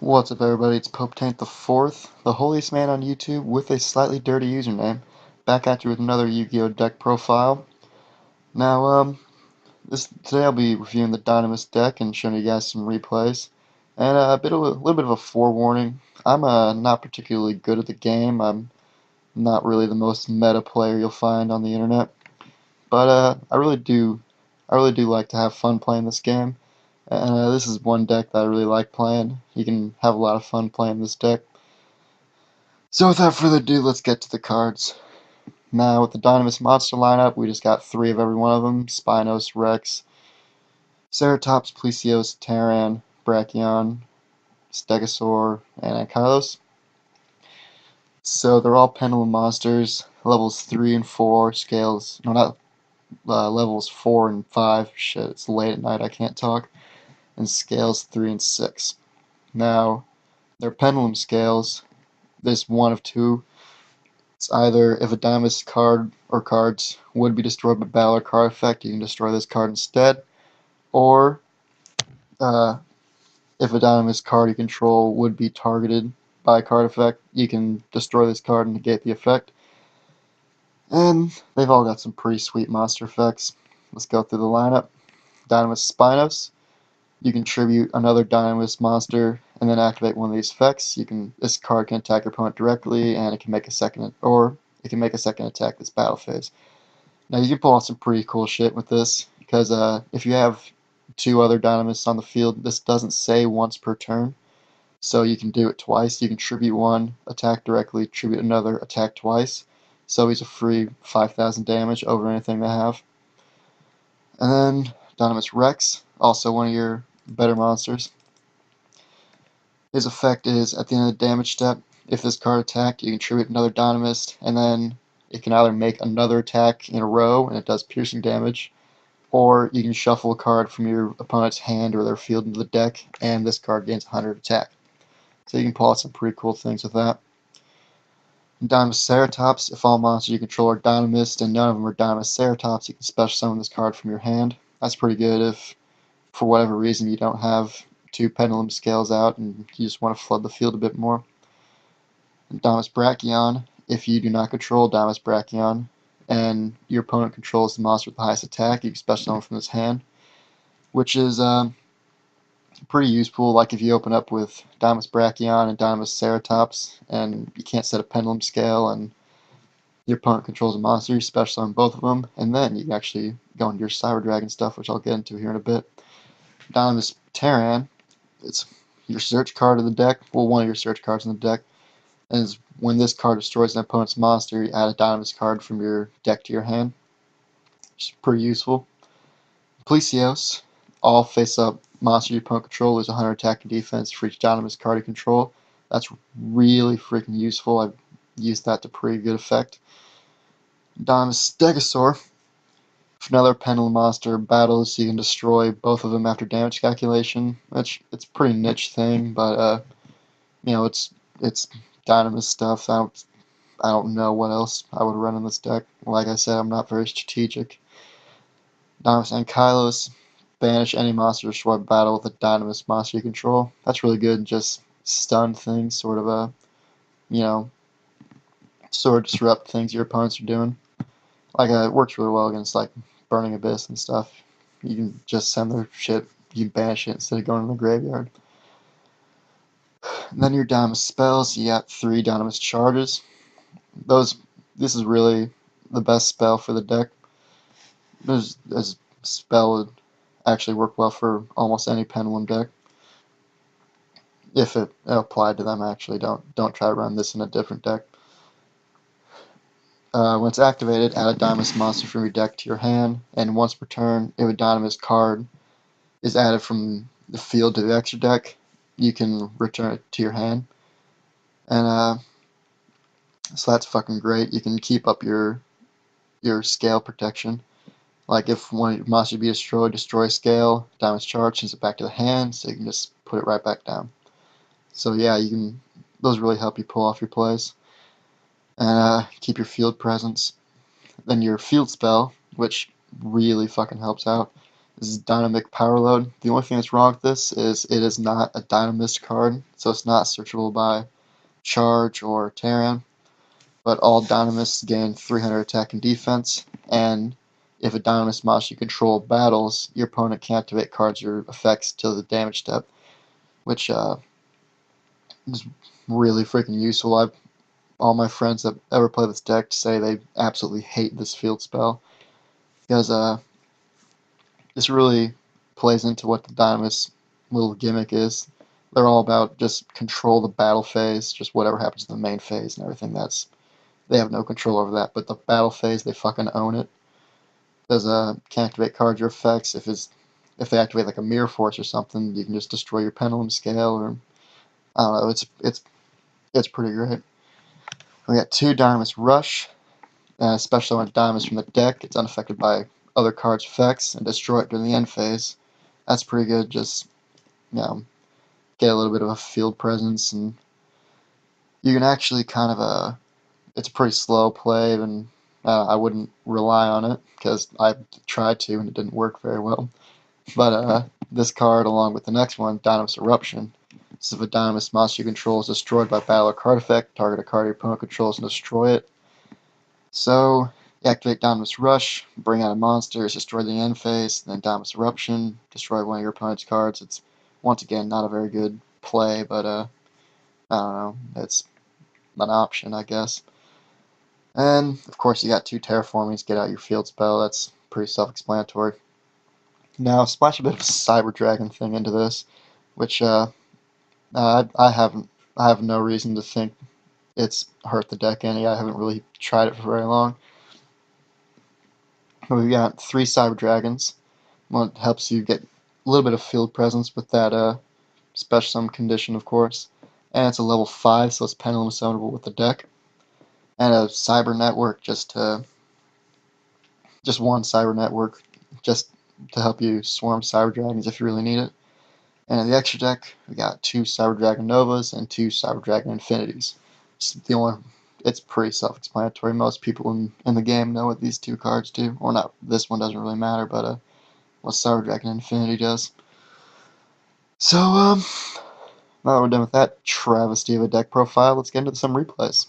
What's up, everybody? It's Pope Taint the Fourth, the holiest man on YouTube with a slightly dirty username, back at you with another Yu-Gi-Oh deck profile. Now, today I'll be reviewing the Dinomist deck and showing you guys some replays, and a little bit of a forewarning. I'm not particularly good at the game. I'm not really the most meta player you'll find on the internet, but I really do like to have fun playing this game. And this is one deck that I really like playing. You can have a lot of fun playing this deck. So without further ado, let's get to the cards. Now with the Dinomist monster lineup, we just got 3 of every one of them: Spinos, Rex, Ceratops, Plesios, Terran, Brachion, Stegosaur, and Ankylos. So they're all Pendulum monsters, levels 3 and 4, scales, no, not levels 4 and 5, shit, it's late at night, I can't talk, and scales 3 and 6. Now, they're Pendulum scales. There's one of two. It's either if a Dinomist card or cards would be destroyed by battle or card effect, you can destroy this card instead. Or uh, if a Dinomist card you control would be targeted by a card effect, you can destroy this card and negate the effect. And they've all got some pretty sweet monster effects. Let's go through the lineup. Dinomist Spinos. You can tribute another Dinomist monster and then activate one of these effects. This card can attack your opponent directly, and it can make a second attack this battle phase. Now you can pull off some pretty cool shit with this, because if you have 2 other Dinomists on the field, this doesn't say once per turn, so you can do it twice. You can tribute one, attack directly, tribute another, attack twice. So he's a free 5,000 damage over anything they have. And then Dinomist Rex, also one of your better monsters. His effect is, at the end of the damage step, if this card attacked, you can tribute another Dinomist, and then it can either make another attack in a row, and it does piercing damage, or you can shuffle a card from your opponent's hand or their field into the deck, and this card gains 100 attack. So you can pull out some pretty cool things with that. Dinomist Ceratops, if all monsters you control are Dinomist and none of them are Dinomist Ceratops, you can special summon this card from your hand. That's pretty good if, for whatever reason, you don't have 2 Pendulum scales out and you just want to flood the field a bit more. And Dinomist Brachion, if you do not control Dinomist Brachion and your opponent controls the monster with the highest attack, you can special summon from his hand, which is pretty useful. Like if you open up with Dinomist Brachion and Dinomist Ceratops and you can't set a Pendulum scale and your opponent controls a monster, you special summon both of them, and then you can actually go into your Cyber Dragon stuff, which I'll get into here in a bit. Dinomist Terran, it's your search card of the deck, well, one of your search cards in the deck, and when this card destroys an opponent's monster, you add a Dinomist card from your deck to your hand, which is pretty useful. Plesios, all face-up monster your opponent control lose 100 attack and defense for each Dinomist card you control. That's really freaking useful. I've used that to pretty good effect. Dinomist Stegosaur, if another Pendulum monster battles, you can destroy both of them after damage calculation. Which it's a pretty niche thing, but it's Dinomist stuff. I don't know what else I would run in this deck. Like I said, I'm not very strategic. Dinomist Ankylos, banish any monster destroyed by battle with a Dinomist monster you control. That's really good. Just stun things, sort of disrupt things your opponents are doing. Like it works really well against like Burning Abyss and stuff. You can just send their shit. You can banish it instead of going to the graveyard. And then your Dinomist spells. You got 3 Dinomist charges. This is really the best spell for the deck. This spell would actually work well for almost any Pendulum deck. If it applied to them, actually, don't try to run this in a different deck. When it's activated, add a Dinomist monster from your deck to your hand, and once per turn, if a Dinomist card is added from the field to the extra deck, you can return it to your hand. And so that's fucking great. You can keep up your scale protection. Like if one of your monsters be destroyed, destroy scale, Dinomist charge, sends it back to the hand, so you can just put it right back down. So yeah, those really help you pull off your plays. And keep your field presence. Then your field spell, which really fucking helps out. This is Dynamic Power Load. The only thing that's wrong with this is it is not a Dinomist card, so it's not searchable by Charge or Terran, but all Dynomists gain 300 attack and defense, and if a Dynomist monster you control battles, your opponent can activate cards or effects till the damage step, which is really freaking useful. All my friends that ever play this deck say they absolutely hate this field spell, because this really plays into what the Dynamis little gimmick is. They're all about just control the battle phase, just whatever happens in the main phase and everything. They have no control over that. But the battle phase, they fucking own it. Does can activate cards or effects. If they activate like a Mirror Force or something, you can just destroy your Pendulum Scale, or I don't know. It's pretty great. We got 2 Dynamis Rush, especially when Dynamis from the deck. It's unaffected by other cards' effects and destroy it during the end phase. That's pretty good. Just get a little bit of a field presence, and you can actually kind of it's a pretty slow play, and I wouldn't rely on it because I tried to and it didn't work very well. But this card, along with the next one, Dinomist Eruption. This is if a Dinomist monster you control is destroyed by battle or card effect, target a card your opponent controls and destroy it. So you activate Dinomist Rush, bring out a monster, it's destroyed the end phase, then Dinomist Eruption, destroy one of your opponent's cards. It's once again not a very good play, but I don't know, it's an option, I guess. And of course you got 2 terraformings, get out your field spell. That's pretty self-explanatory. Now splash a bit of a Cyber Dragon thing into this, which I have no reason to think it's hurt the deck any. I haven't really tried it for very long. But we've got 3 Cyber Dragons. One helps you get a little bit of field presence with that special summon condition, of course. And it's a level 5, so it's pendulum summonable with the deck. And a Cyber Network, just one Cyber Network, just to help you swarm Cyber Dragons if you really need it. And in the extra deck, we got 2 Cyber Dragon Novas and 2 Cyber Dragon Infinities. It's pretty self-explanatory. Most people in the game know what these 2 cards do. Or not, this one doesn't really matter, but what Cyber Dragon Infinity does. So, now that we're done with that travesty of a deck profile, let's get into some replays.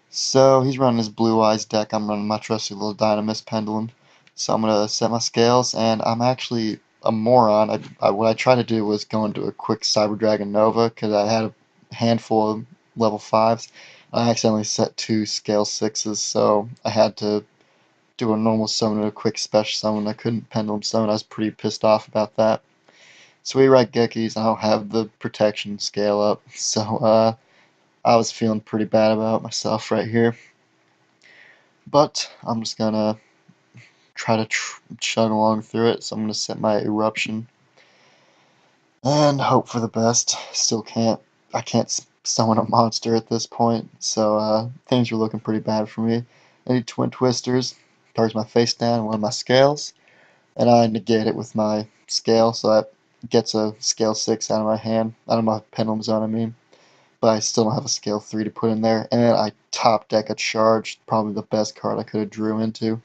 So he's running his Blue Eyes deck. I'm running my trusty little Dinomist Pendulum. So I'm gonna set my scales, and I'm actually a moron. What I tried to do was go into a quick Cyber Dragon Nova because I had a handful of level 5s. I accidentally set 2 scale 6s, so I had to do a normal summon and a quick special summon. I couldn't Pendulum summon. I was pretty pissed off about that. So we ride Gekis. I don't have the protection scale up, so I was feeling pretty bad about myself right here. But I'm just gonna try to chug along through it. So I'm gonna set my Eruption and hope for the best. I can't summon a monster at this point, so things are looking pretty bad for me. I need Twin Twisters, targets my face down, one of my scales, and I negate it with my scale, so that gets a scale 6 out of my hand, out of my Pendulum Zone, I mean. But I still don't have a scale 3 to put in there, and I top deck a Charge, probably the best card I could have drew into.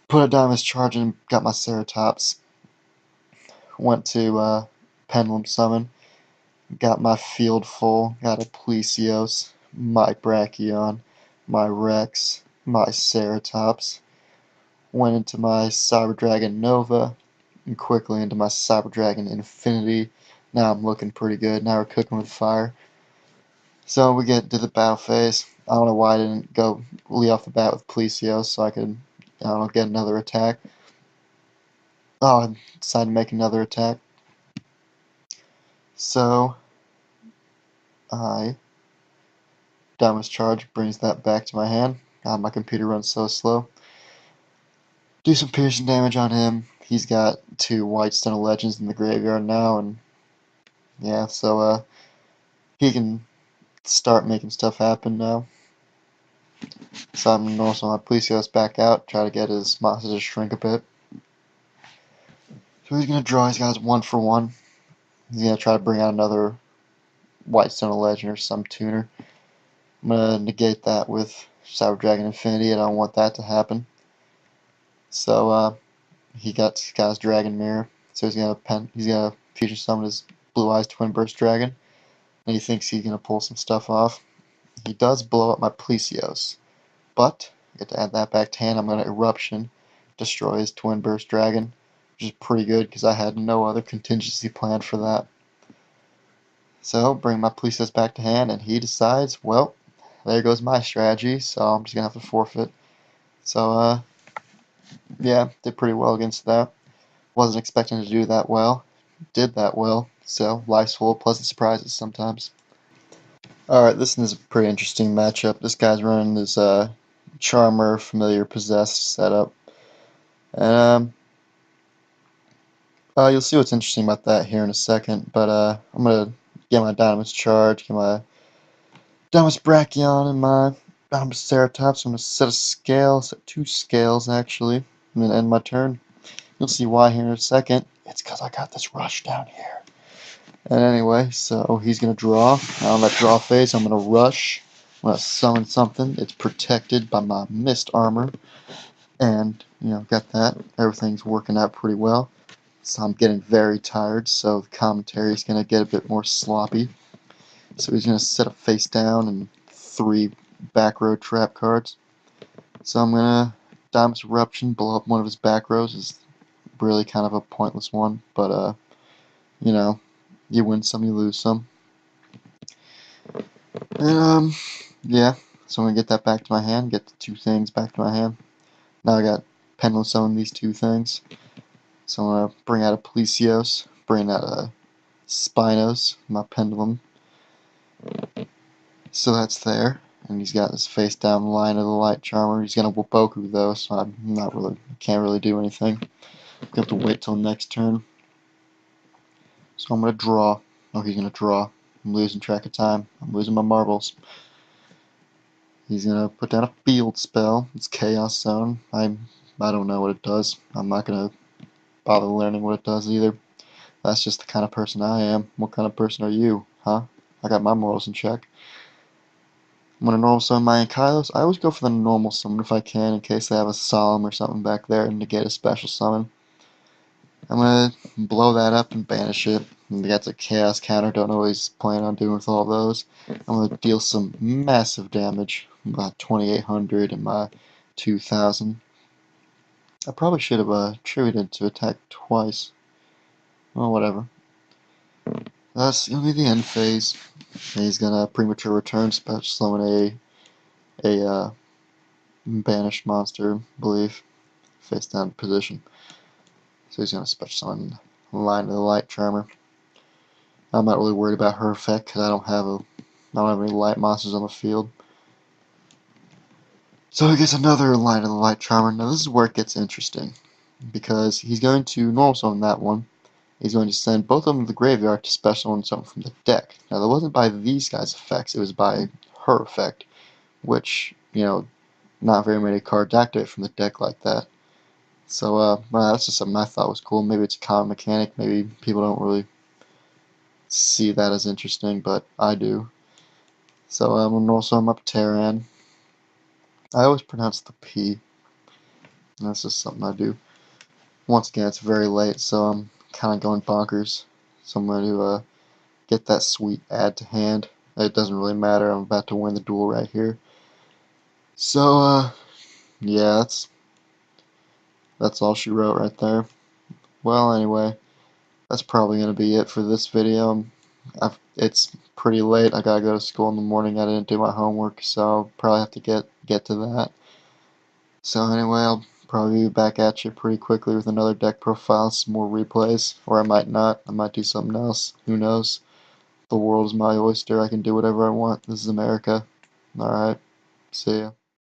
Put a Diamond Charge and got my Ceratops. Went to Pendulum Summon, got my field full, got a Plesios, my Brachion, my Rex, my Ceratops. Went into my Cyber Dragon Nova, and quickly into my Cyber Dragon Infinity. Now I'm looking pretty good. Now we're cooking with fire. So we get to the battle phase. I don't know why I didn't go lead off the bat with Plesios so I could, I don't know, get another attack. Oh, I decided to make another attack. So I Diamond's Charge brings that back to my hand. God, my computer runs so slow. Do some piercing damage on him. He's got 2 White Stone of Legends in the graveyard now, and yeah, so he can start making stuff happen now. So I'm gonna also my Plesios back out, try to get his monster to shrink a bit. So he's gonna draw his guys 1 for 1. He's gonna try to bring out another White Stone of Legend or some tuner. I'm gonna negate that with Cyber Dragon Infinity. I don't want that to happen. So got his dragon mirror, so he's gonna future summon his Blue Eyes Twin Burst Dragon, and he thinks he's gonna pull some stuff off. He does blow up my Plesios, but I get to add that back to hand. I'm gonna Eruption, destroy his Twin Burst Dragon, which is pretty good because I had no other contingency planned for that. So bring my Plesios back to hand, and he decides, well, there goes my strategy, so I'm just gonna have to forfeit. So yeah, did pretty well against that. Wasn't expecting to do that well. Did that well. So life's full of pleasant surprises sometimes. Alright, this is a pretty interesting matchup. This guy's running this Charmer, Familiar, Possessed setup. And you'll see what's interesting about that here in a second. But I'm going to get my Dinomist Charge, get my Dinomist Brachion, and my Dinomist Ceratops. I'm going to set a scale, set two scales actually. I'm going to end my turn. You'll see why here in a second. It's because I got this rush down here. And anyway, so he's going to draw. Now on that draw phase, I'm going to rush. I'm going to summon something. It's protected by my Mist Armor. And, got that. Everything's working out pretty well. So I'm getting very tired, so the commentary is going to get a bit more sloppy. So he's going to set a face down and 3 back row trap cards. So I'm going to Dinomist Eruption, blow up one of his back rows. Is really kind of a pointless one, but you win some, you lose some. And yeah, so I'm gonna get that back to my hand, get the 2 things back to my hand. Now I got Pendulum Summon these 2 things. So I'm gonna bring out a Plesios, bring out a Spinos, my Pendulum. So that's there. And he's got this face down Line of the Light Charmer. He's gonna Waboku though, so can't really do anything. I'm gonna have to wait till next turn. So I'm gonna draw. Oh, he's gonna draw. I'm losing track of time. I'm losing my marbles. He's gonna put down a field spell. It's Chaos Zone. I don't know what it does. I'm not gonna bother learning what it does either. That's just the kind of person I am. What kind of person are you, huh? I got my morals in check. I'm gonna normal summon my Ankylos. I always go for the normal summon if I can, in case they have a Solemn or something back there and negate a special summon. I'm gonna blow that up and banish it. And that's a chaos counter, don't know what he's planning on doing with all those. I'm gonna deal some massive damage. About 2800 and my 2000. I probably should have attributed to attack twice. Well, whatever. That's gonna be the end phase. He's gonna premature return, special summon a banished monster, I believe, face down position. So he's gonna special summon Line of the Light Charmer. I'm not really worried about her effect because I don't have any light monsters on the field. So he gets another Line of the Light Charmer. Now this is where it gets interesting, because he's going to normal summon that one. He's going to send both of them to the graveyard to special summon something from the deck. Now that wasn't by these guys' effects, it was by her effect, which, not very many cards activate from the deck like that. So, well, that's just something I thought was cool. Maybe it's a common mechanic, maybe people don't really see that as interesting, but I do. So I'm also up Terran. I always pronounce the P. That's just something I do. Once again, it's very late, so I'm kind of going bonkers. So I'm going to get that sweet add to hand. It doesn't really matter. I'm about to win the duel right here. So yeah, that's all she wrote right there. Well, anyway, that's probably going to be it for this video. It's pretty late. I gotta go to school in the morning. I didn't do my homework, so I'll probably have to get to that. So anyway, I'll probably be back at you pretty quickly with another deck profile, some more replays, or I might not. I might do something else. Who knows? The world is my oyster. I can do whatever I want. This is America. Alright. See ya.